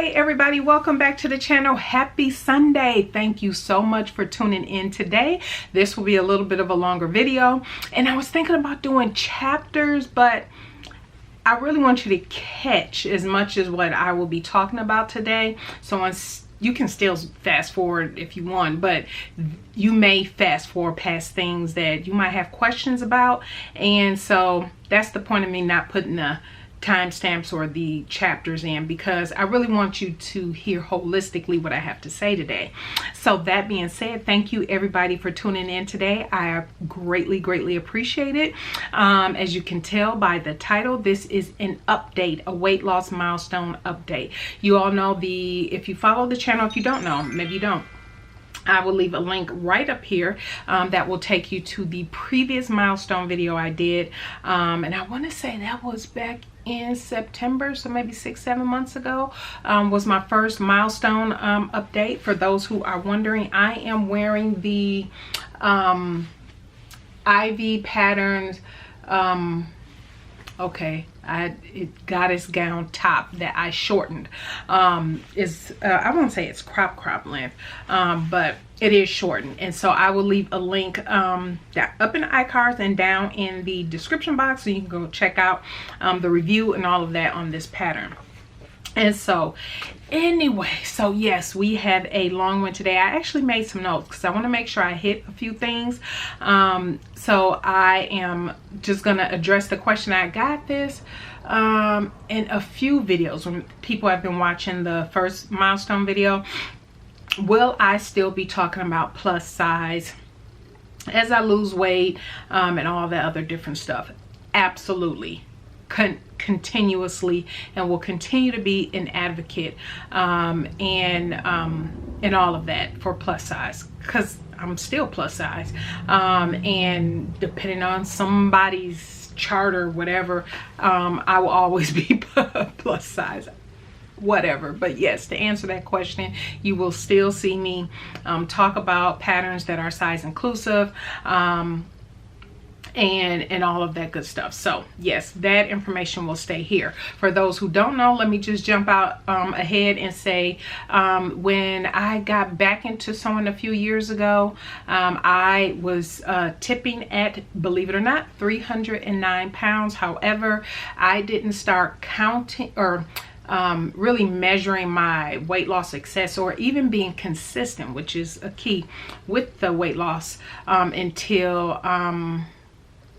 Hey everybody, welcome back to the channel. Happy Sunday. Thank you so much for tuning in today. This will be a little bit of a longer video, and I was thinking about doing chapters, but I really want you to catch as much as what I will be talking about today. So you can still fast forward if you want, but you may fast forward past things that you might have questions about. And so that's the point of me not putting the timestamps or the chapters in, because I really want you to hear holistically what I have to say today. So that being said, thank you everybody for tuning in today. I greatly appreciate it. As you can tell by the title, this is an update, a weight loss milestone update. You all know if you follow the channel, if you don't know, maybe you don't, I will leave a link right up here that will take you to the previous milestone video I did. And I want to say that was back in September, so maybe 6-7 months ago, was my first milestone update. For those who are wondering, I am wearing the IV patterns goddess gown top that I shortened. I won't say it's crop length, but it is shortened. And so I will leave a link up in the iCards and down in the description box, so you can go check out the review and all of that on this pattern. And so anyway, so yes, we had a long one today. I actually made some notes because I want to make sure I hit a few things. So I am just going to address the question. I got this in a few videos when people have been watching the first milestone video. Will I still be talking about plus size as I lose weight and all that other different stuff? Absolutely. Continuously, and will continue to be an advocate and all of that for plus size, because I'm still plus size, and depending on somebody's chart or whatever, I will always be plus size, whatever. But yes, to answer that question, you will still see me talk about patterns that are size inclusive, and all of that good stuff. So yes, that information will stay here. For those who don't know, let me just jump out ahead and say, when I got back into sewing a few years ago, I was tipping at, believe it or not, 309 pounds. However, I didn't start counting or really measuring my weight loss success, or even being consistent, which is a key with the weight loss, until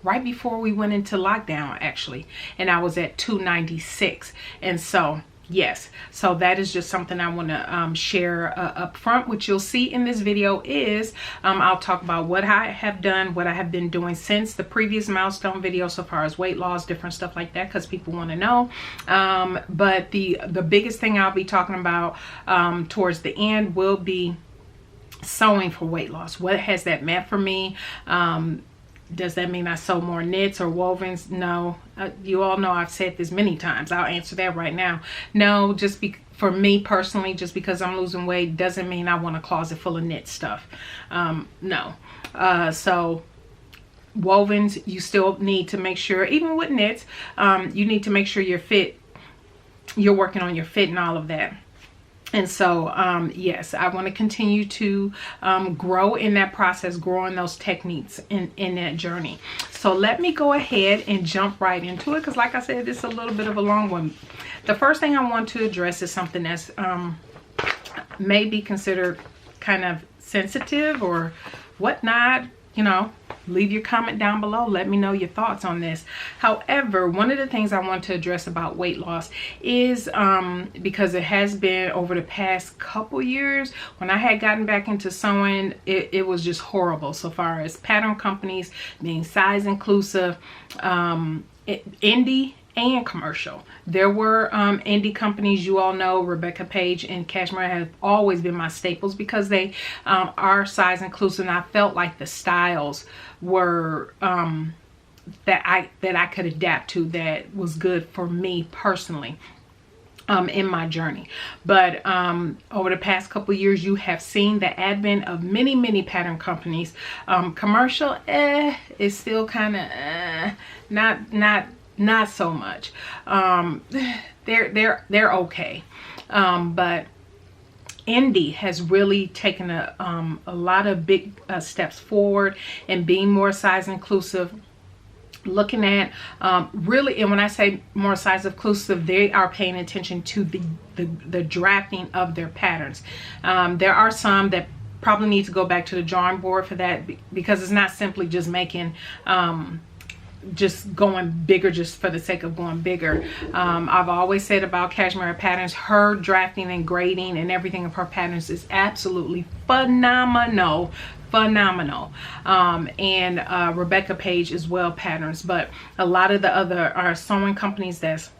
right before we went into lockdown, actually, and I was at 296. And so yes, so that is just something I want to share up front. What you'll see in this video is I'll talk about what I have done, what I have been doing since the previous milestone video, so far as weight loss, different stuff like that, because people want to know. But the biggest thing I'll be talking about towards the end will be sewing for weight loss. What has that meant for me? Does that mean I sew more knits or wovens? No. You all know I've said this many times. I'll answer that right now. No, for me personally, just because I'm losing weight doesn't mean I want a closet full of knit stuff. No. So wovens, you still need to make sure, even with knits, you need to make sure you're fit. You're working on your fit and all of that. And so, yes, I want to continue to grow in that process, growing those techniques in that journey. So let me go ahead and jump right into it, because like I said, this is a little bit of a long one. The first thing I want to address is something that's may be considered kind of sensitive or whatnot. You know, leave your comment down below. Let me know your thoughts on this. However, one of the things I want to address about weight loss is because it has been over the past couple years, when I had gotten back into sewing, it was just horrible so far as pattern companies being size inclusive, indie and commercial. There were indie companies, you all know, Rebecca Page and Cashmere have always been my staples, because they are size inclusive, and I felt like the styles were that I could adapt to, that was good for me personally in my journey. But over the past couple of years, you have seen the advent of many pattern companies. Commercial is still kind of not so much. They're okay. But Indie has really taken a lot of big steps forward in being more size inclusive, looking at really, and when I say more size inclusive, they are paying attention to the drafting of their patterns. There are some that probably need to go back to the drawing board for that, because it's not simply just making just going bigger just for the sake of going bigger. I've always said about Cashmere Patterns, her drafting and grading and everything of her patterns is absolutely phenomenal. And Rebecca Page as well, patterns. But a lot of the other sewing companies that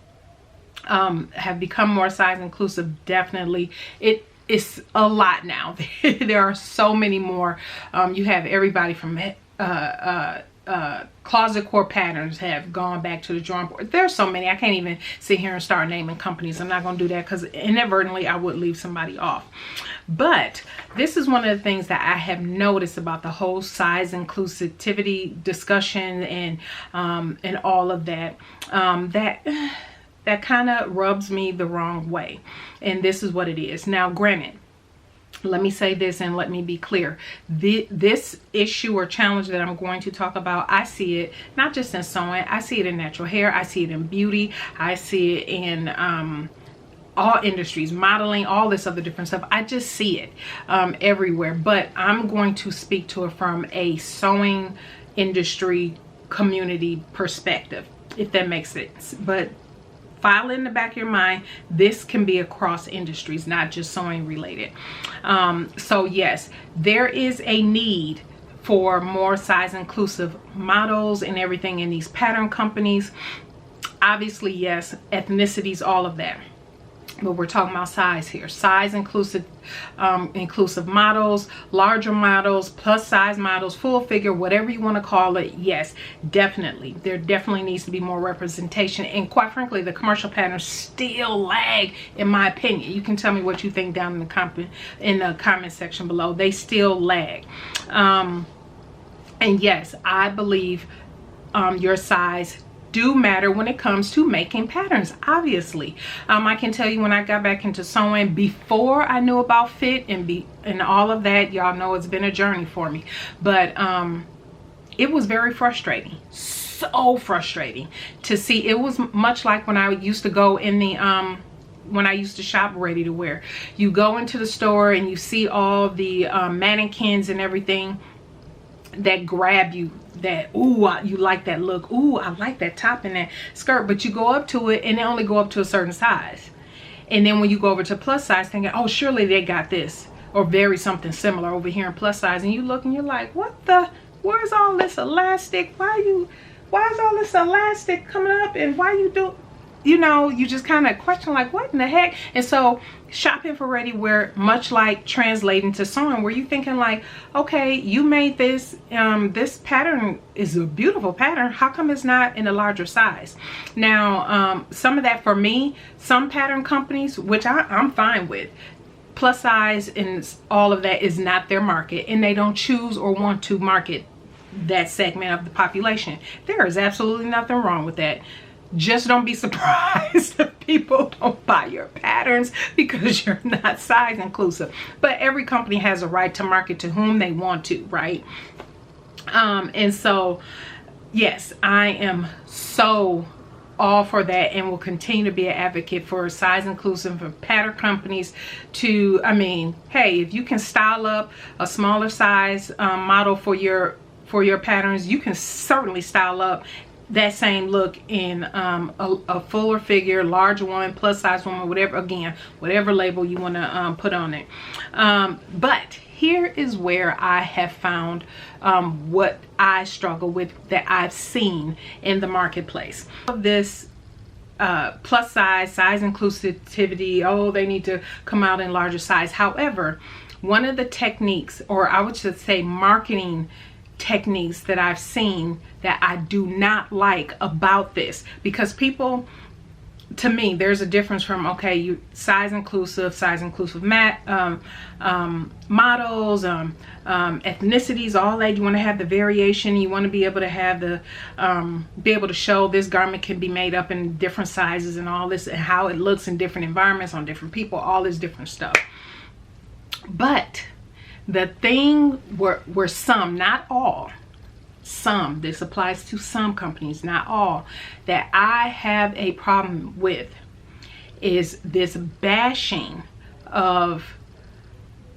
have become more size inclusive, definitely it's a lot now. There are so many more. You have everybody from Closet Core Patterns have gone back to the drawing board. There's so many. I can't even sit here and start naming companies. I'm not going to do that because inadvertently I would leave somebody off. But this is one of the things that I have noticed about the whole size inclusivity discussion and all of that, that kind of rubs me the wrong way. And this is what it is. Now, granted, let me say this and let me be clear. This issue or challenge that I'm going to talk about, I see it not just in sewing. I see it in natural hair. I see it in beauty. I see it in all industries, modeling, all this other different stuff. I just see it everywhere. But I'm going to speak to it from a sewing industry community perspective, if that makes sense. But file in the back of your mind, this can be across industries, not just sewing related. So yes, there is a need for more size inclusive models and everything in these pattern companies. Obviously, yes, ethnicities, all of that. But we're talking about size here. Size inclusive models, larger models, plus size models, full figure, whatever you want to call it. Yes, definitely. There definitely needs to be more representation. And quite frankly, the commercial patterns still lag, in my opinion. You can tell me what you think down in the comment section below. They still lag. And yes, I believe your size do matter when it comes to making patterns, obviously. I can tell you, when I got back into sewing, before I knew about fit and all of that, y'all know it's been a journey for me, but it was very frustrating, so frustrating to see. It was much like when I used to go in the when I used to shop ready to wear. You go into the store and you see all the mannequins and everything that grab you, that, ooh, you like that look, ooh, I like that top and that skirt, but you go up to it and they only go up to a certain size. And then when you go over to plus size, thinking, oh, surely they got this or very something similar over here in plus size, and you look and you're like, where's all this elastic? Why is all this elastic coming up, and why you do, you just kind of question, like, what in the heck? And so shopping for ready wear, much like translating to sewing, where you thinking like, okay, you made this, this pattern is a beautiful pattern. How come it's not in a larger size? Now, some of that for me, some pattern companies, which I'm fine with, plus size and all of that is not their market, and they don't choose or want to market that segment of the population. There is absolutely nothing wrong with that. Just don't be surprised if people don't buy your patterns because you're not size inclusive. But every company has a right to market to whom they want to, right? And so, yes, I am so all for that, and will continue to be an advocate for size inclusive, for pattern companies to, I mean, hey, if you can style up a smaller size model for your patterns, you can certainly style up that same look in a fuller figure, larger one, plus size woman, whatever, again, whatever label you want to put on it. But here is where I have found what I struggle with, that I've seen in the marketplace. This plus size inclusivity, oh, they need to come out in larger size. However, one of the techniques, or I would just say marketing techniques, that I've seen that I do not like about this, because people to me, there's a difference from, okay, you size inclusive models, ethnicities, all that. You want to have the variation. You want to be able to have the be able to show this garment can be made up in different sizes and all this, and how it looks in different environments on different people, all this different stuff. But the thing where some, not all, some, this applies to some companies, not all, that I have a problem with is this bashing of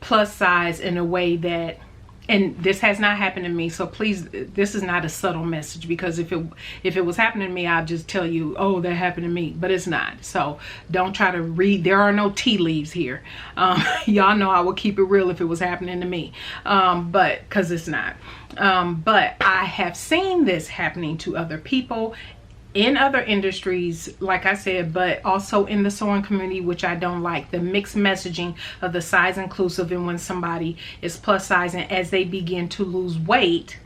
plus size in a way that, and this has not happened to me, so please, this is not a subtle message, because if it was happening to me, I'll just tell you, oh, that happened to me, but it's not. So don't try to read, there are no tea leaves here. Y'all know I would keep it real if it was happening to me, but because it's not. But I have seen this happening to other people in other industries, like I said, but also in the sewing community, which I don't like. The mixed messaging of the size inclusive, and when somebody is plus size and as they begin to lose weight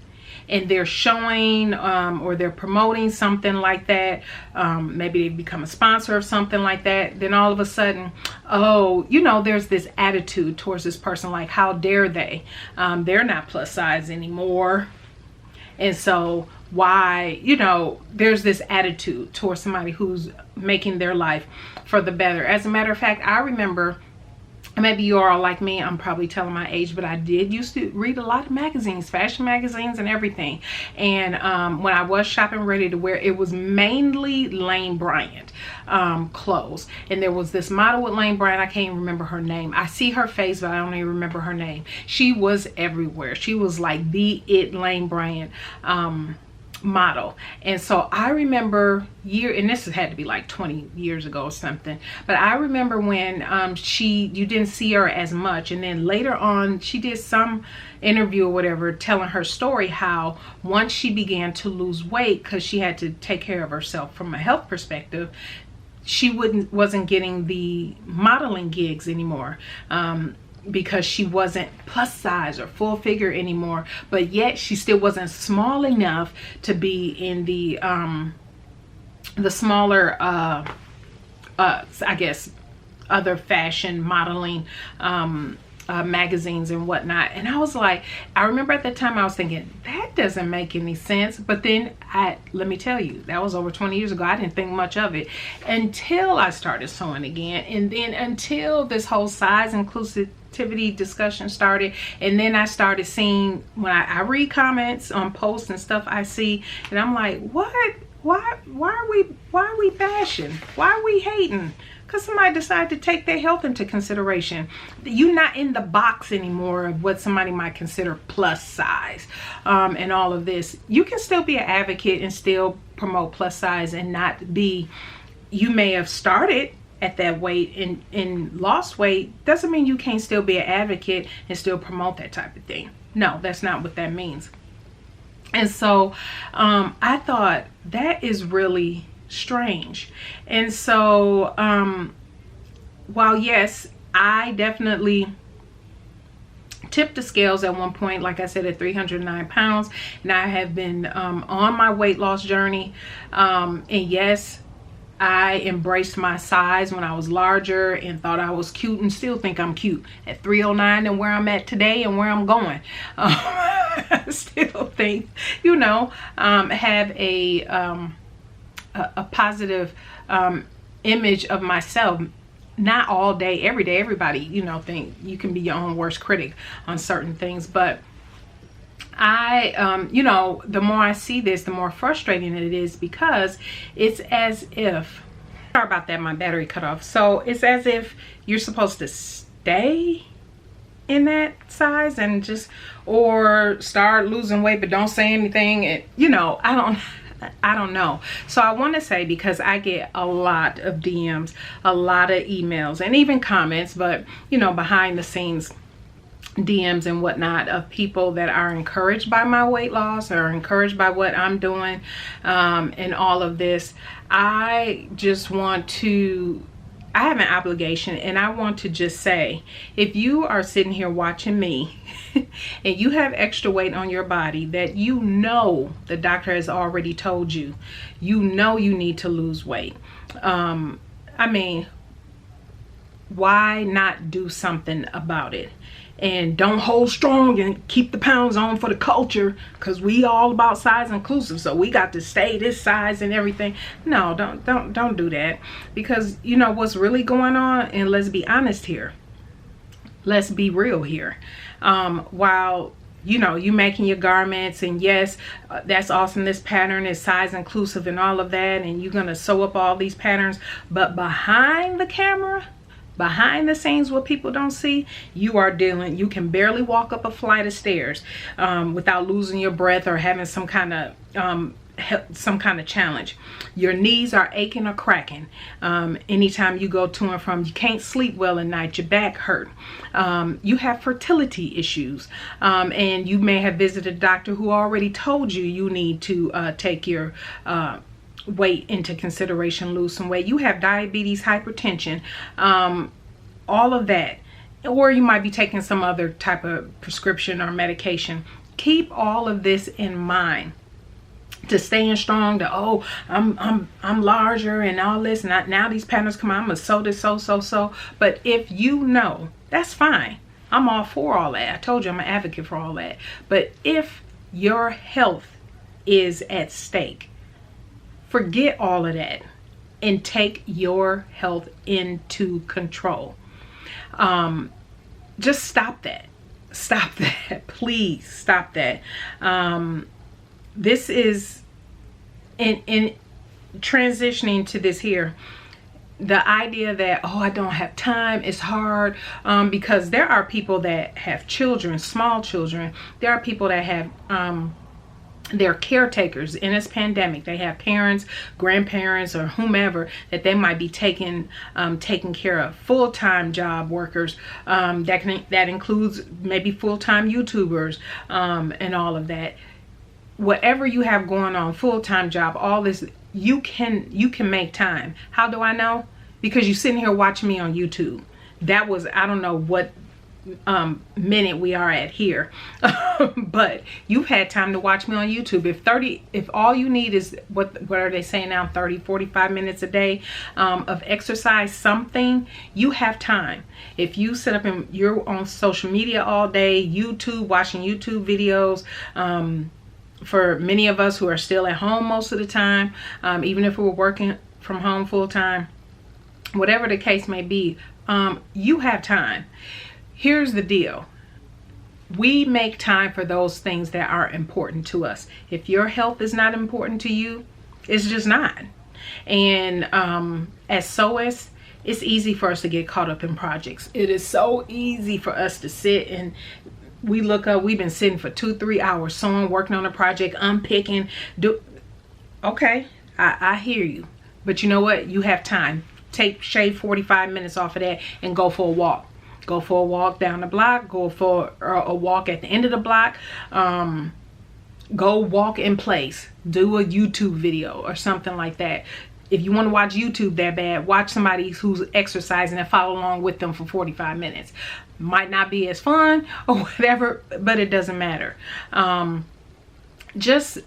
and they're showing or they're promoting something like that, maybe they become a sponsor of something like that, then all of a sudden, oh, you know, there's this attitude towards this person, like, how dare they? They're not plus size anymore. And so why, you know, there's this attitude towards somebody who's making their life for the better. As a matter of fact, I remember, maybe you are all like me, I'm probably telling my age, but I did used to read a lot of magazines, fashion magazines and everything. And when I was shopping ready to wear, it was mainly Lane Bryant clothes. And there was this model with Lane Bryant, I can't even remember her name. I see her face, but I don't even remember her name. She was everywhere. She was like the Lane Bryant model. And so I remember and this had to be like 20 years ago or something, but I remember when you didn't see her as much, and then later on she did some interview or whatever telling her story, how once she began to lose weight because she had to take care of herself from a health perspective, she wasn't getting the modeling gigs anymore, because she wasn't plus size or full figure anymore, but yet she still wasn't small enough to be in the smaller I guess other fashion modeling magazines and whatnot. And I was like, I remember at the time I was thinking, that doesn't make any sense. But then let me tell you, that was over 20 years ago. I didn't think much of it until I started sewing again, and then until this whole size inclusivity discussion started. And then I started seeing, when I read comments on posts and stuff I see, and I'm like, what? Why are we bashing? Why are we hating? Because somebody decided to take their health into consideration. You're not in the box anymore of what somebody might consider plus size, and all of this. You can still be an advocate and still promote plus size and not be, you may have started at that weight and lost weight, doesn't mean you can't still be an advocate and still promote that type of thing. No, that's not what that means. And so I thought that is really strange. And so while yes, I definitely tipped the scales at one point, like I said, at 309 pounds, and I have been on my weight loss journey, and yes, I embraced my size when I was larger and thought I was cute, and still think I'm cute at 309 and where I'm at today and where I'm going. I still think, you know, have a positive image of myself. Not all day, every day. Everybody, you know, think you can be your own worst critic on certain things, but I, you know, the more I see this, the more frustrating it is, because it's as if, sorry about that, my battery cut off. So it's as if you're supposed to stay in that size and just, or start losing weight, but don't say anything. And, you know, I don't know. So I want to say, because I get a lot of DMs, a lot of emails, and even comments, but, you know, behind the scenes DMs and whatnot, of people that are encouraged by my weight loss or encouraged by what I'm doing, and all of this. I just want to I have an obligation, and I want to just say, if you are sitting here watching me and you have extra weight on your body that you know the doctor has already told you, you know you need to lose weight. I mean, why not do something about it? And don't hold strong and keep the pounds on for the culture, because we all about size inclusive, so we got to stay this size and everything. No, don't do that, because you know what's really going on. And let's be honest here, let's be real here. While you know you making your garments, and yes, that's awesome, this pattern is size inclusive and all of that, and you're gonna sew up all these patterns, but behind the camera, behind the scenes, what people don't see, you are dealing, you can barely walk up a flight of stairs without losing your breath or having some kind of challenge. Your knees are aching or cracking anytime you go to and from. You can't sleep well at night, your back hurt. You have fertility issues, and you may have visited a doctor who already told you you need to take your weight into consideration, lose some weight. You have diabetes, hypertension, all of that, or you might be taking some other type of prescription or medication. Keep all of this in mind to staying strong, to oh, I'm larger and all this, and now these patterns come out, I'm gonna sew this, so. But if you know, that's fine. I'm all for all that. I told you I'm an advocate for all that. But if your health is at stake, forget all of that and take your health into control. Just stop that. Stop that. Please stop that. This is in transitioning to this here. The idea that, oh, I don't have time, it's hard, because there are people that have children, small children. There are people that have they're caretakers in this pandemic. They have parents, grandparents, or whomever that they might be taking care of. Full-time job workers, that includes maybe full-time YouTubers, and all of that. Whatever you have going on, full-time job, all this, you can make time. How do I know? Because you're sitting here watching me on YouTube. That was, I don't know what minute we are at here, but you've had time to watch me on YouTube. If all you need is what are they saying now, 30-45 minutes a day of exercise, something, you have time. If you sit up and you're on social media all day, YouTube, watching YouTube videos, for many of us who are still at home most of the time, even if we're working from home full time, whatever the case may be, you have time. Here's the deal. We make time for those things that are important to us. If your health is not important to you, it's just not. And as SOS, it's easy for us to get caught up in projects. It is so easy for us to sit and we look up, we've been sitting for 2-3 hours sewing, working on a project, unpicking. Okay, I hear you. But you know what? You have time. Shave 45 minutes off of that and go for a walk. Go for a walk down the block. Go for a walk at the end of the block. Go walk in place. Do a YouTube video or something like that. If you want to watch YouTube that bad, watch somebody who's exercising and follow along with them for 45 minutes. Might not be as fun or whatever, but it doesn't matter. I just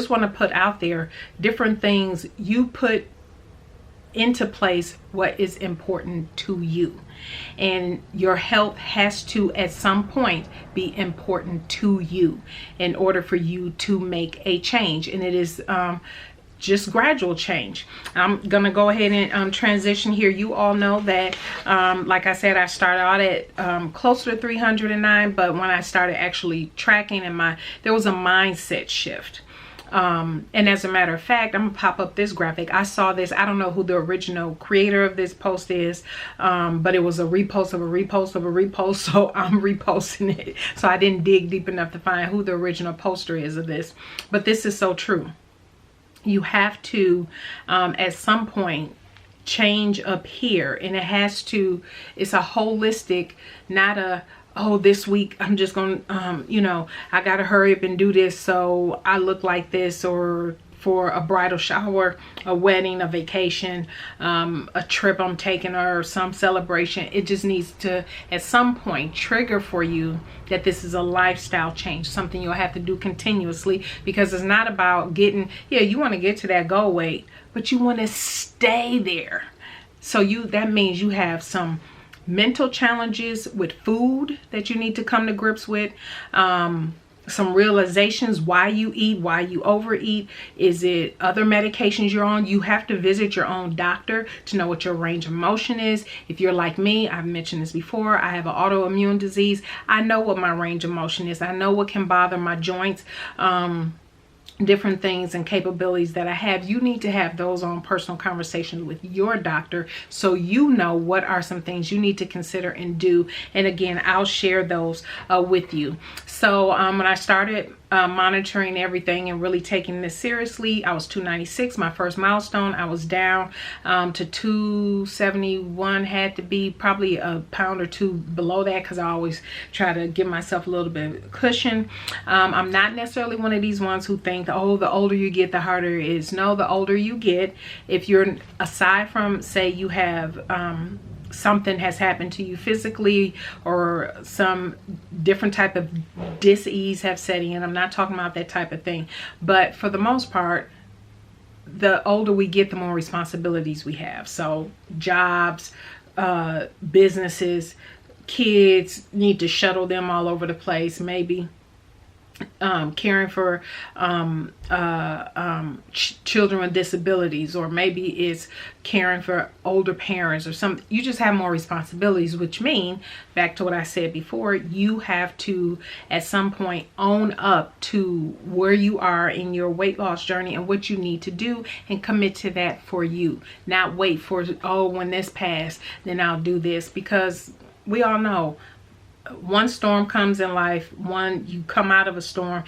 want to put out there different things. You put into place what is important to you, and your health has to at some point be important to you in order for you to make a change. And it is just gradual change. I'm gonna go ahead and transition here. You all know that like I said, I started out at closer to 309, but when I started actually tracking, and there was a mindset shift. And as a matter of fact, I'm gonna pop up this graphic. I saw this, I don't know who the original creator of this post is, but it was a repost of a repost of a repost, so I'm reposting it. So I didn't dig deep enough to find who the original poster is of this, but this is so true. You have to at some point change up here, and it's a holistic, not a, oh, this week I'm just gonna I gotta hurry up and do this so I look like this, or for a bridal shower, a wedding, a vacation, a trip I'm taking, or some celebration. It just needs to at some point trigger for you that this is a lifestyle change, something you'll have to do continuously, because it's not about getting, yeah, you want to get to that goal weight, but you want to stay there. So that means you have some mental challenges with food that you need to come to grips with, some realizations why you eat, why you overeat. Is it other medications you're on? You have to visit your own doctor to know what your range of motion is. If you're like me, I've mentioned this before, I have an autoimmune disease. I know what my range of motion is. I know what can bother my joints, different things and capabilities that I have. You need to have those on personal conversations with your doctor, so you know what are some things you need to consider and do. And again, I'll share those with you. So when I started monitoring everything and really taking this seriously, I was 296, my first milestone. I was down to 271, had to be probably a pound or two below that, because I always try to give myself a little bit of cushion. I'm not necessarily one of these ones who think, oh, the older you get, the harder it is. No, the older you get, if you're, aside from say you have something has happened to you physically, or some different type of dis-ease have set in, I'm not talking about that type of thing, but for the most part, the older we get, the more responsibilities we have. So jobs, businesses, kids, need to shuttle them all over the place, maybe caring for children with disabilities, or maybe it's caring for older parents or something. You just have more responsibilities, which mean, back to what I said before, you have to at some point own up to where you are in your weight loss journey and what you need to do, and commit to that for you. Not wait for, oh, when this passed, then I'll do this, because we all know one storm comes in life, you come out of a storm,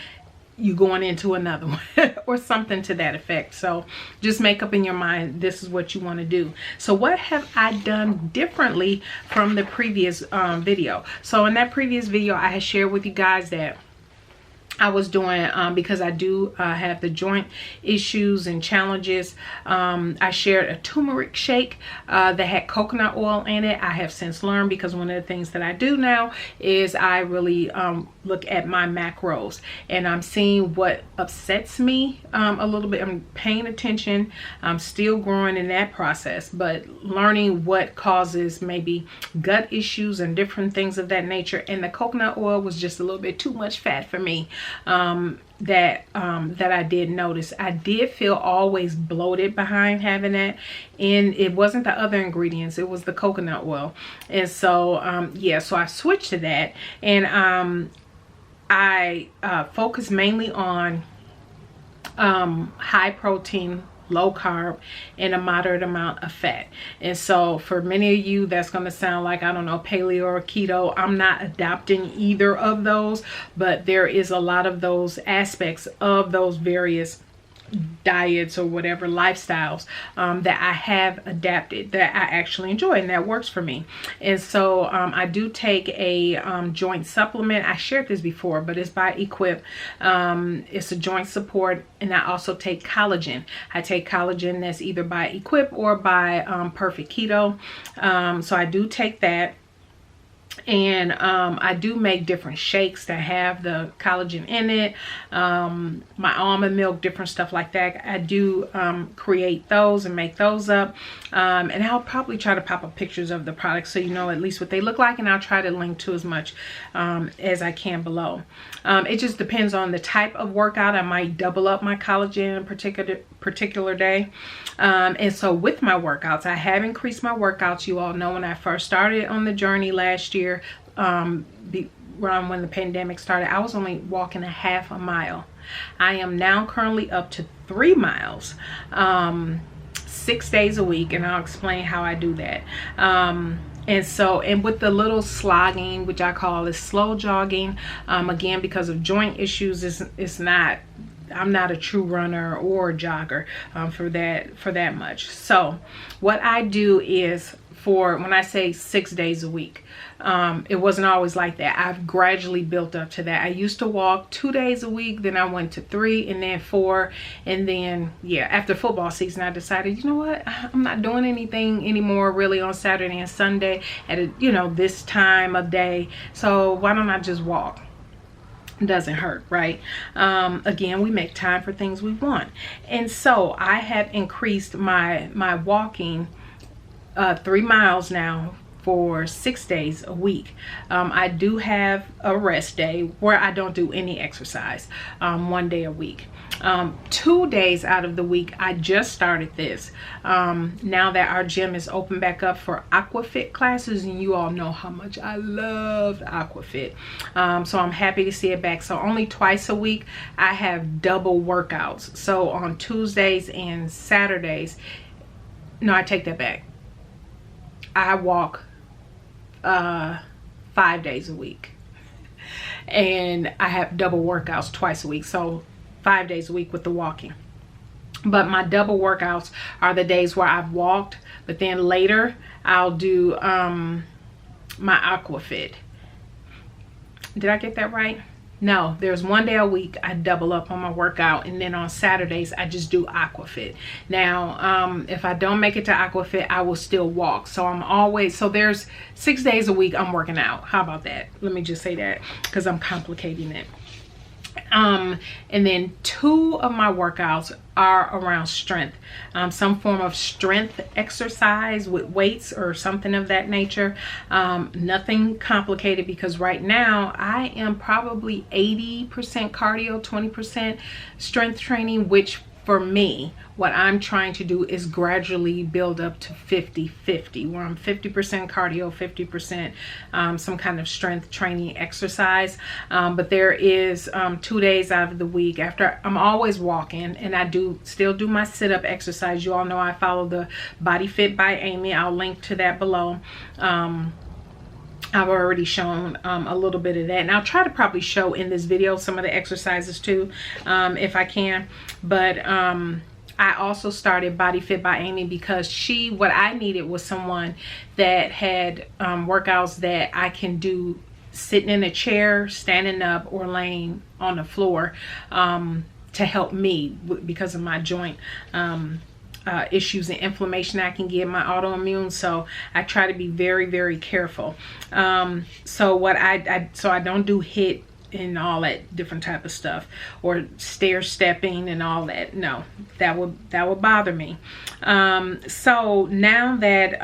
you going into another one or something to that effect. So just make up in your mind, this is what you want to do. So what have I done differently from the previous video? So in that previous video, I had shared with you guys that I was doing, because I do have the joint issues and challenges, I shared a turmeric shake that had coconut oil in it. I have since learned, because one of the things that I do now is I really look at my macros, and I'm seeing what upsets me a little bit. I'm paying attention. I'm still growing in that process, but learning what causes maybe gut issues and different things of that nature. And the coconut oil was just a little bit too much fat for me. That I did notice. I did feel always bloated behind having that, and it wasn't the other ingredients, it was the coconut oil. And so yeah, so I switched to that, and I focus mainly on high protein, low carb, and a moderate amount of fat. And so for many of you, that's going to sound like, I don't know, paleo or keto. I'm not adopting either of those, but there is a lot of those aspects of those various diets or whatever lifestyles that I have adapted, that I actually enjoy, and that works for me. And so I do take a joint supplement. I shared this before, but it's by Equip. It's a joint support, and I also take collagen. I take collagen that's either by Equip or by Perfect Keto. So I do take that. And I do make different shakes that have the collagen in it, my almond milk, different stuff like that. I do create those and make those up, and I'll probably try to pop up pictures of the products so you know at least what they look like, and I'll try to link to as much as I can below. It just depends on the type of workout. I might double up my collagen in a particular day. And so with my workouts, I have increased my workouts. You all know when I first started on the journey last year, around when the pandemic started, I was only walking a half a mile. I am now currently up to 3 miles, 6 days a week, and I'll explain how I do that. And so, and with the little slogging, which I call is slow jogging, again, because of joint issues, it's not I'm not a true runner or a jogger for that much. So what I do is, for when I say 6 days a week, it wasn't always like that. I've gradually built up to that. I used to walk 2 days a week, then I went to 3, and then 4, and then yeah, after football season I decided, you know what, I'm not doing anything anymore really on Saturday and Sunday at this time of day, so why don't I just walk? It doesn't hurt, right? Again, we make time for things we want. And so I have increased my walking 3 miles now for 6 days a week. I do have a rest day where I don't do any exercise, 1 day a week. 2 days out of the week, I just started this. Now that our gym is open back up for aquafit classes, and you all know how much I love aquafit. So I'm happy to see it back. So only twice a week, I have double workouts. So on Tuesdays and Saturdays, no, I take that back. I walk 5 days a week, and I have double workouts twice a week, so 5 days a week with the walking. But my double workouts are the days where I've walked, but then later I'll do my aquafit. Did I get that right? No, there's 1 day a week I double up on my workout, and then on Saturdays I just do aquafit. Now if I don't make it to aquafit, I will still walk. So I'm always, so there's 6 days a week I'm working out. How about that? Let me just say that, because I'm complicating it. And then 2 of my workouts are around strength, some form of strength exercise with weights or something of that nature. Nothing complicated, because right now I am probably 80% cardio, 20% strength training, which for me, what I'm trying to do is gradually build up to 50-50, where I'm 50% cardio, 50% some kind of strength training exercise. But there is 2 days out of the week after I'm always walking, and I still do my sit-up exercise. You all know I follow the Body Fit by Amy. I'll link to that below. I've already shown a little bit of that, and I'll try to probably show in this video some of the exercises too, if I can. But I also started Body Fit by Amy because what I needed was someone that had workouts that I can do sitting in a chair, standing up, or laying on the floor, to help me because of my joint issues and inflammation I can get, my autoimmune. So I try to be very, very careful. So what I don't do HIIT and all that different type of stuff, or stair stepping and all that. No, that would bother me. So now that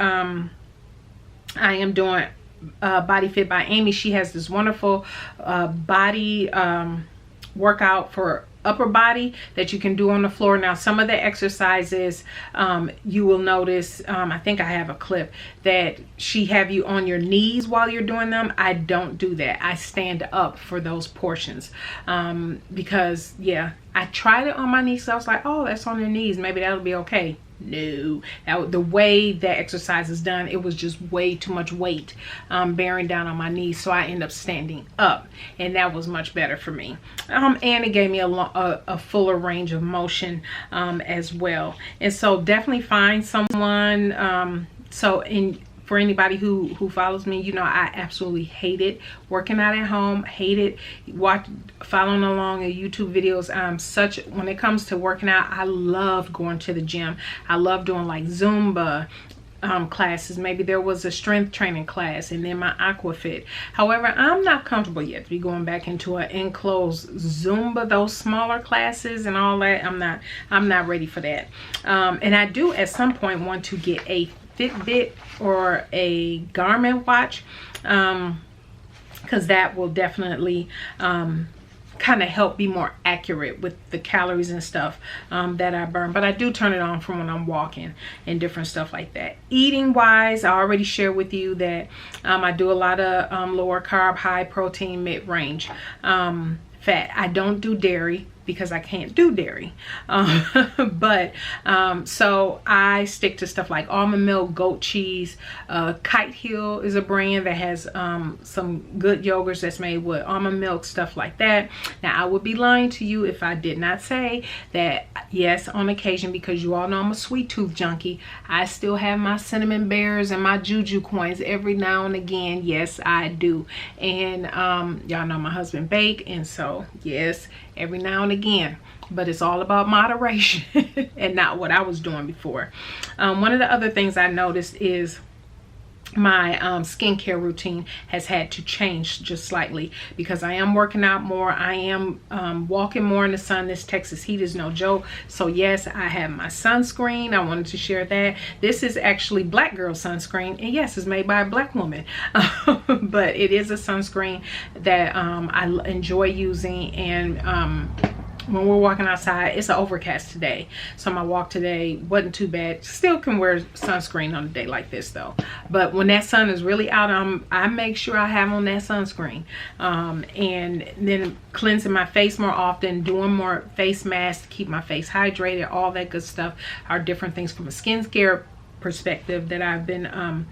I am doing Body Fit by Amy, she has this wonderful body workout for upper body that you can do on the floor. Now some of the exercises, you will notice, I think I have a clip that she have you on your knees while you're doing them. I don't do that. I stand up for those portions, because yeah, I tried it on my knees, so I was like, oh, that's on your knees, maybe that'll be okay. No, the way that exercise is done, it was just way too much weight bearing down on my knees, so I end up standing up, and that was much better for me. And it gave me a fuller range of motion as well. And so definitely find someone. For anybody who follows me, you know I absolutely hate it working out at home. Hate it following along in YouTube videos. When it comes to working out, I love going to the gym. I love doing like Zumba classes. Maybe there was a strength training class, and then my aquafit. However, I'm not comfortable yet to be going back into an enclosed Zumba, those smaller classes and all that. I'm not ready for that. And I do at some point want to get a Fitbit or a Garmin watch, because that will definitely kind of help be more accurate with the calories and stuff that I burn. But I do turn it on from when I'm walking and different stuff like that. Eating wise, I already shared with you that I do a lot of lower carb, high protein, mid-range fat. I don't do dairy. because I can't do dairy. So I stick to stuff like almond milk, goat cheese. Kite Hill is a brand that has some good yogurts that's made with almond milk, stuff like that. Now, I would be lying to you if I did not say that, yes, on occasion, because you all know I'm a sweet tooth junkie, I still have my cinnamon bears and my juju coins every now and again. Yes, I do. And y'all know my husband bake, and so yes, every now and again, but it's all about moderation and not what I was doing before. One of the other things I noticed is my skincare routine has had to change just slightly, because I am working out more. I am walking more in the sun. This Texas heat is no joke. So yes, I have my sunscreen. I wanted to share that. This is actually Black Girl sunscreen, and yes, it's made by a Black woman. But it is a sunscreen that I enjoy using. And when we're walking outside, it's an overcast today, so my walk today wasn't too bad. Still can wear sunscreen on a day like this though, but when that sun is really out, I make sure I have on that sunscreen. And then cleansing my face more often, doing more face masks to keep my face hydrated, all that good stuff are different things from a skincare perspective that I've been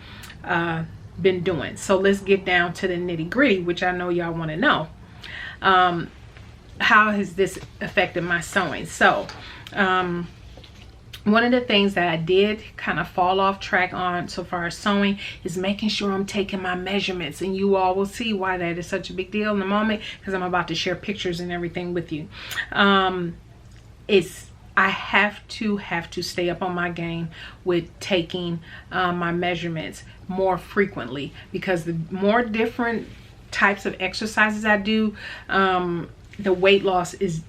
doing. So let's get down to the nitty gritty, which I know y'all want to know. How has this affected my sewing? So one of the things that I did kind of fall off track on so far as sewing is making sure I'm taking my measurements, and you all will see why that is such a big deal in a moment, because I'm about to share pictures and everything with you. I have to stay up on my game with taking my measurements more frequently, because the more different types of exercises I do, the weight loss is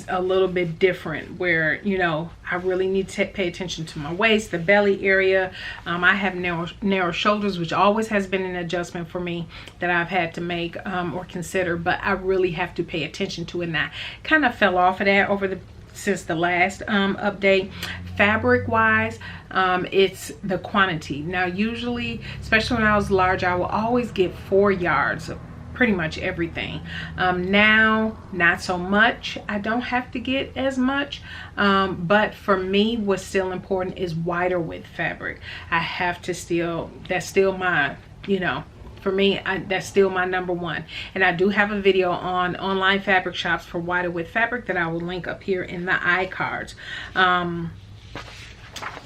a little bit different, where, you know, I really need to pay attention to my waist, the belly area. I have narrow shoulders, which always has been an adjustment for me that I've had to make or consider, but I really have to pay attention to it. And I kind of fell off of that since the last update. Fabric wise, it's the quantity. Now usually, especially when I was large, I will always get 4 yards of pretty much everything. Now not so much. I don't have to get as much, but for me what's still important is wider width fabric. I have to that's still my, you know, for me, that's still my number one. And I do have a video on online fabric shops for wider width fabric that I will link up here in the iCards. And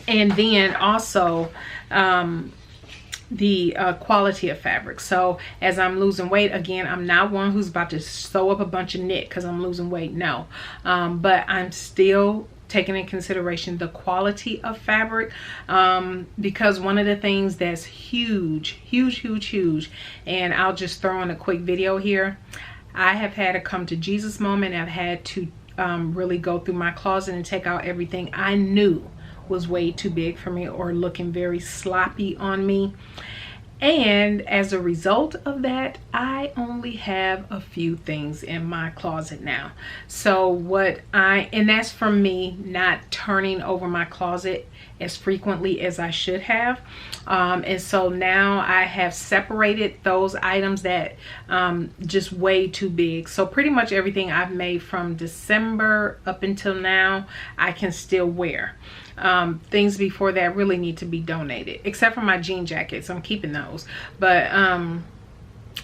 then also the quality of fabric. So as I'm losing weight, again, I'm not one who's about to sew up a bunch of knit because I'm losing weight, no. But I'm still taking in consideration the quality of fabric, because one of the things that's huge, and I'll just throw in a quick video here. I have had a come to Jesus moment. I've had to really go through my closet and take out everything I knew was way too big for me or looking very sloppy on me. And as a result of that, I only have a few things in my closet now. So and that's from me not turning over my closet as frequently as I should have. And so now I have separated those items that just way too big. So pretty much everything I've made from December up until now, I can still wear. Things before that really need to be donated, except for my jean jackets. I'm keeping those. But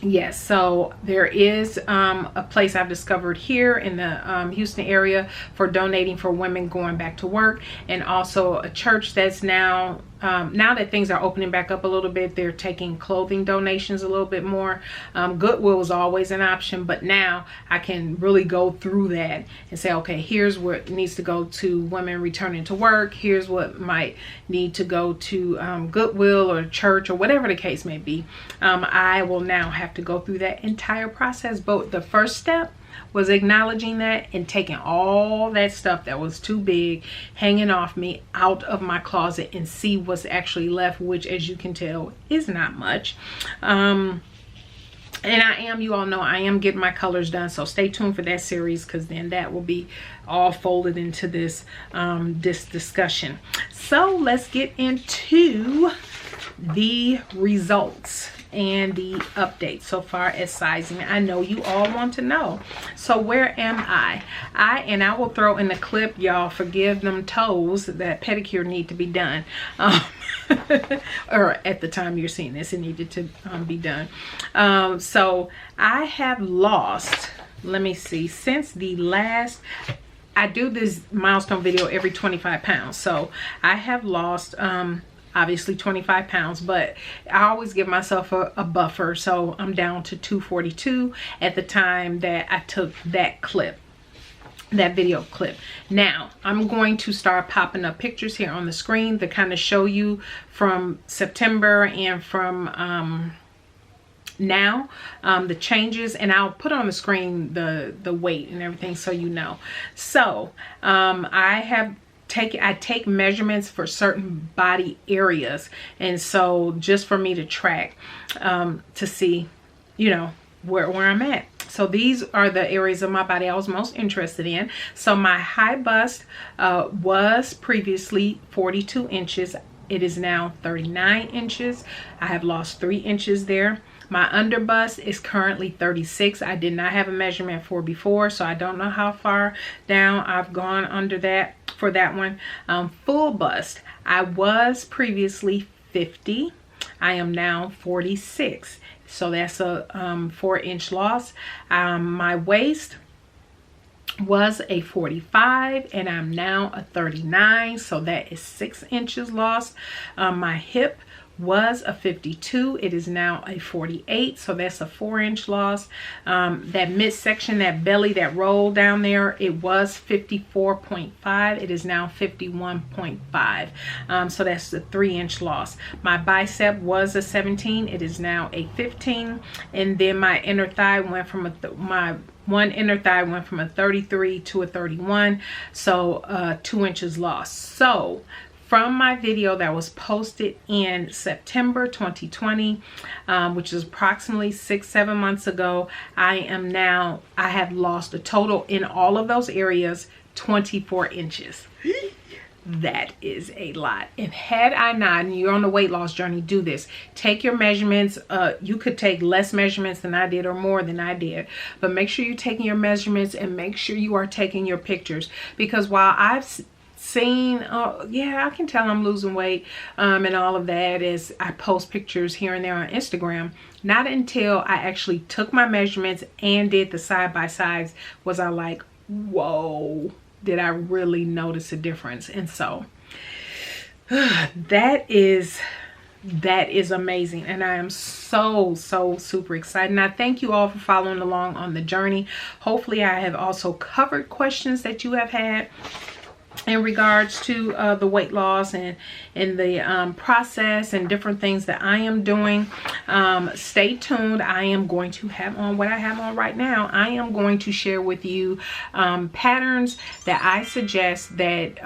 yes, so there is a place I've discovered here in the Houston area for donating for women going back to work, and also a church that's now that things are opening back up a little bit, they're taking clothing donations a little bit more. Goodwill is always an option, but now I can really go through that and say, okay, here's what needs to go to women returning to work, here's what might need to go to Goodwill or church or whatever the case may be. I will now have to go through that entire process, but the first step was acknowledging that and taking all that stuff that was too big hanging off me out of my closet and see what's actually left, which, as you can tell, is not much. And you all know I am getting my colors done, so stay tuned for that series, because then that will be all folded into this discussion. So let's get into the results. and the updates so far as sizing. I know you all want to know. So where am I? I will throw in the clip, y'all, forgive them toes, that pedicure need to be done. Or at the time you're seeing this, it needed to be done. So I have lost, let me see, since the last, I do this milestone video every 25 pounds. So I have lost obviously 25 pounds, but I always give myself a buffer. So I'm down to 242 at the time that I took that clip, that video clip. Now I'm going to start popping up pictures here on the screen to kind of show you from September and from now the changes, and I'll put on the screen the weight and everything so you know. So I take measurements for certain body areas, and so just for me to track to see, you know, where I'm at. So these are the areas of my body I was most interested in. So my high bust was previously 42 inches. It is now 39 inches. I have lost 3 inches there. My under bust is currently 36. I did not have a measurement for before, so I don't know how far down I've gone under that for that one. Full bust, I was previously 50. I am now 46. So that's a 4-inch loss. My waist was a 45 and I'm now a 39, so that is 6 inches lost. My hip was a 52, it is now a 48, so that's a 4-inch loss. That midsection, that belly, that roll down there, it was 54.5, it is now 51.5, so that's the 3-inch loss. My bicep was a 17, it is now a 15, and then my inner thigh went from one inner thigh went from a 33 to a 31, so 2 inches lost. So from my video that was posted in September 2020, which is approximately 6-7 months ago, I have lost a total in all of those areas 24 inches. That is a lot. And had I not, and you're on the weight loss journey, do this. Take your measurements. You could take less measurements than I did or more than I did, but make sure you're taking your measurements and make sure you are taking your pictures, because while I've seen, yeah, I can tell I'm losing weight and all of that as I post pictures here and there on Instagram, not until I actually took my measurements and did the side-by-sides was I like, whoa, did I really notice a difference. And so that is amazing, and I am so super excited. And I thank you all for following along on the journey. Hopefully I have also covered questions that you have had in regards to the weight loss and the process and different things that I am doing. Stay tuned. I am going to have on what I have on right now. I am going to share with you patterns that I suggest that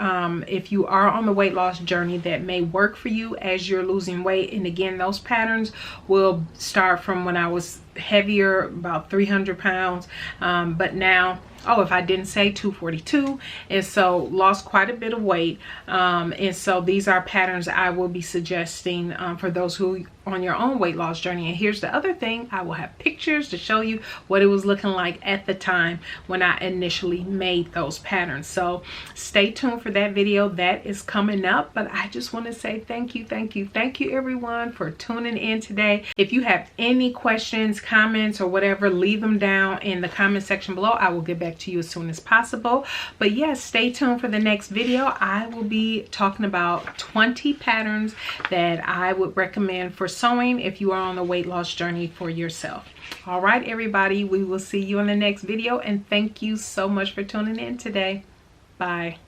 if you are on the weight loss journey that may work for you as you're losing weight. And again, those patterns will start from when I was heavier, about 300 pounds, but now, oh, if I didn't say 242, and so lost quite a bit of weight. And so these are patterns I will be suggesting for those who on your own weight loss journey. And here's the other thing, I will have pictures to show you what it was looking like at the time when I initially made those patterns. So stay tuned for that video. That is coming up. But I just want to say thank you everyone for tuning in today. If you have any questions, comments, or whatever, leave them down in the comment section below. I will get back to you as soon as possible. But yes, stay tuned for the next video. I will be talking about 20 patterns that I would recommend for sewing if you are on the weight loss journey for yourself. All right, everybody, we will see you in the next video, and thank you so much for tuning in today. Bye.